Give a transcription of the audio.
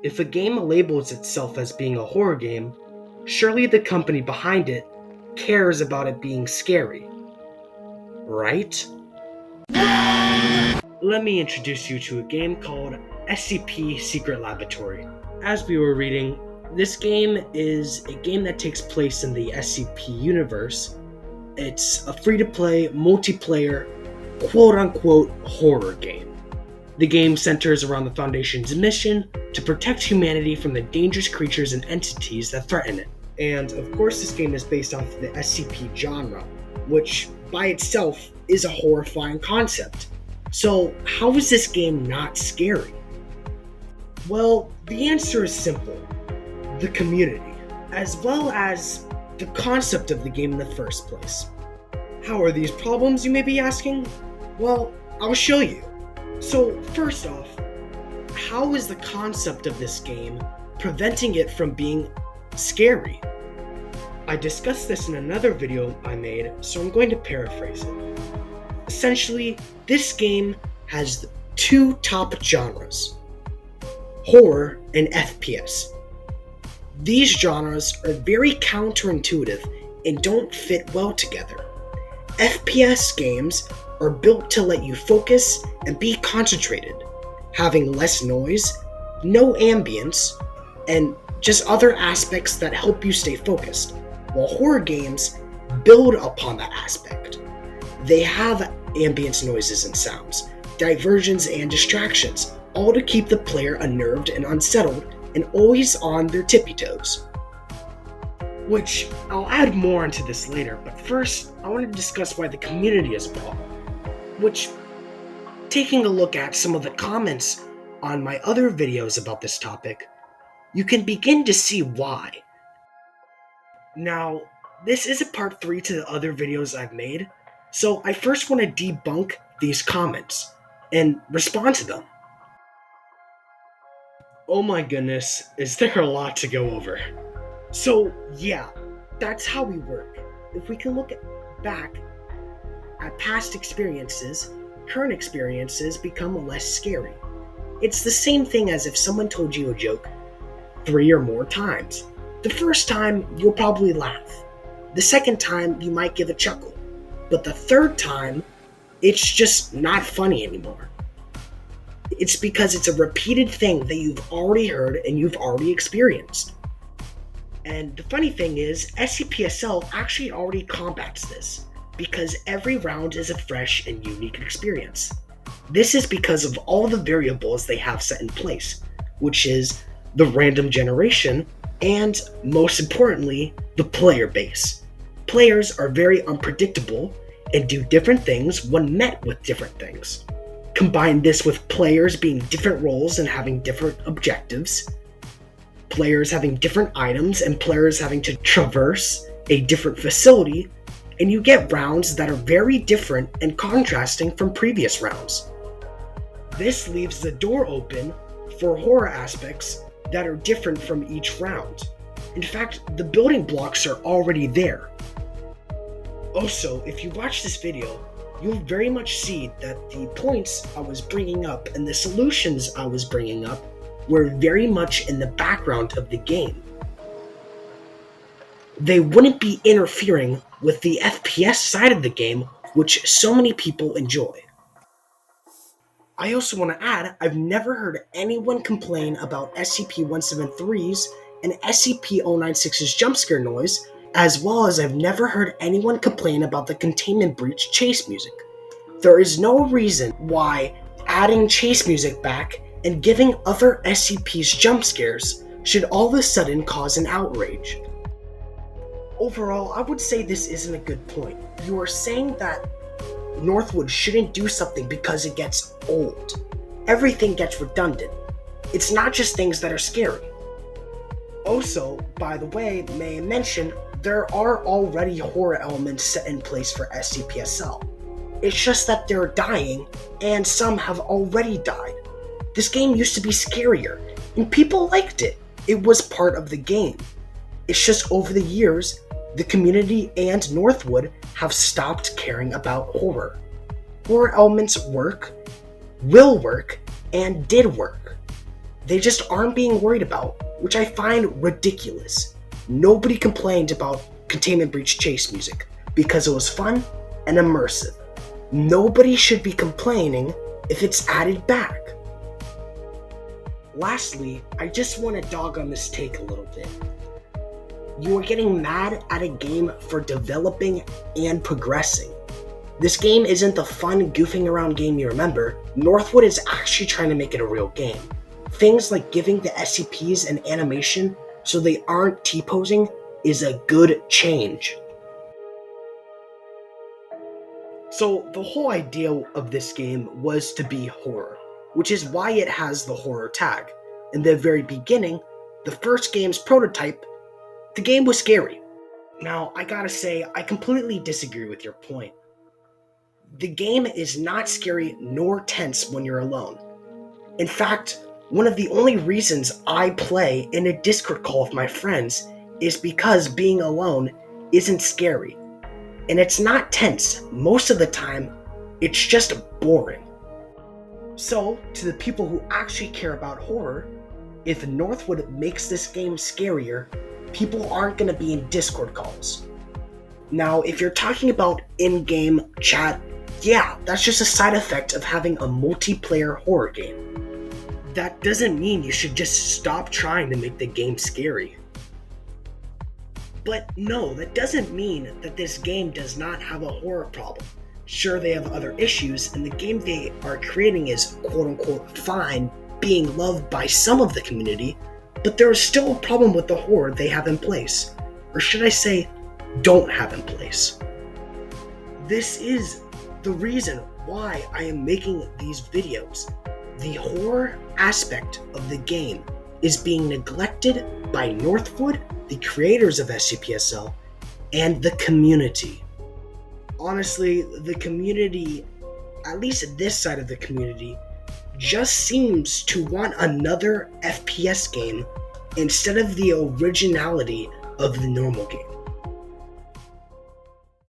If a game labels itself as being a horror game, surely the company behind it cares about it being scary, right? Let me introduce you to a game called SCP Secret Laboratory. As we were reading, this game is a game that takes place in the SCP universe. It's a free-to-play, multiplayer, quote-unquote horror game. The game centers around the Foundation's mission to protect humanity from the dangerous creatures and entities that threaten it. And of course, this game is based off the SCP genre, which by itself is a horrifying concept. So how is this game not scary? Well, the answer is simple. The community, as well as the concept of the game in the first place. How are these problems, you may be asking? Well, I'll show you. So first off, how is the concept of this game preventing it from being scary? I discussed this in another video I made, so I'm going to paraphrase it. Essentially, this game has two top genres: horror and FPS. These genres are very counterintuitive and don't fit well together. FPS games are built to let you focus and be concentrated, having less noise, no ambience, and just other aspects that help you stay focused, while horror games build upon that aspect. They have ambience noises and sounds, diversions and distractions, all to keep the player unnerved and unsettled and always on their tippy toes. Which, I'll add more into this later, but first, I want to discuss why the community is a problem. Which, taking a look at some of the comments on my other videos about this topic, you can begin to see why. Now, this is a part 3 to the other videos I've made, so I first want to debunk these comments and respond to them. Oh my goodness, is there a lot to go over? So yeah, that's how we work. If we can look back at past experiences, current experiences become less scary. It's the same thing as if someone told you a joke 3 or more times. The first time, you'll probably laugh. The second time, you might give a chuckle. But the third time, it's just not funny anymore. It's because it's a repeated thing that you've already heard and you've already experienced. And the funny thing is, SCP-SL actually already combats this, because every round is a fresh and unique experience. This is because of all the variables they have set in place, which is the random generation, and most importantly, the player base. Players are very unpredictable and do different things when met with different things. Combine this with players being different roles and having different objectives, players having different items, and players having to traverse a different facility, and you get rounds that are very different and contrasting from previous rounds. This leaves the door open for horror aspects that are different from each round. In fact, the building blocks are already there. Also, if you watch this video, you'll very much see that the points I was bringing up and the solutions I was bringing up were very much in the background of the game. They wouldn't be interfering with the FPS side of the game, which so many people enjoy. I also want to add, I've never heard anyone complain about SCP-173's and SCP-096's jumpscare noise, as well as I've never heard anyone complain about the containment breach chase music. There is no reason why adding chase music back and giving other SCPs jump scares should all of a sudden cause an outrage. Overall, I would say this isn't a good point. You are saying that Northwood shouldn't do something because it gets old. Everything gets redundant. It's not just things that are scary. Also, by the way, may I mention, there are already horror elements set in place for SCP-SL. It's just that they're dying, and some have already died. This game used to be scarier, and people liked it. It was part of the game. It's just over the years, the community and Northwood have stopped caring about horror. Horror elements work, will work, and did work. they just aren't being worried about, which I find ridiculous. Nobody complained about Containment Breach chase music because it was fun and immersive. Nobody should be complaining if it's added back. Lastly, I just want to dog on this take a little bit. You are getting mad at a game for developing and progressing. This game isn't the fun, goofing around game you remember. Northwood is actually trying to make it a real game. Things like giving the SCPs an animation so they aren't T-posing is a good change. So the whole idea of this game was to be horror, which is why it has the horror tag. In the very beginning, the first game's prototype, the game was scary. Now, I gotta say, I completely disagree with your point. The game is not scary nor tense when you're alone. In fact, one of the only reasons I play in a Discord call with my friends is because being alone isn't scary. And it's not tense. Most of the time, it's just boring. So, to the people who actually care about horror, if Northwood makes this game scarier, people aren't going to be in Discord calls. Now, if you're talking about in-game chat, yeah, that's just a side effect of having a multiplayer horror game. That doesn't mean you should just stop trying to make the game scary. But no, that doesn't mean that this game does not have a horror problem. Sure, they have other issues, and the game they are creating is quote-unquote fine, being loved by some of the community, but there is still a problem with the horror they have in place. Or should I say, don't have in place. This is the reason why I am making these videos. The horror aspect of the game is being neglected by Northwood, the creators of SCPSL, and the community. Honestly, the community, at least this side of the community, just seems to want another FPS game instead of the originality of the normal game.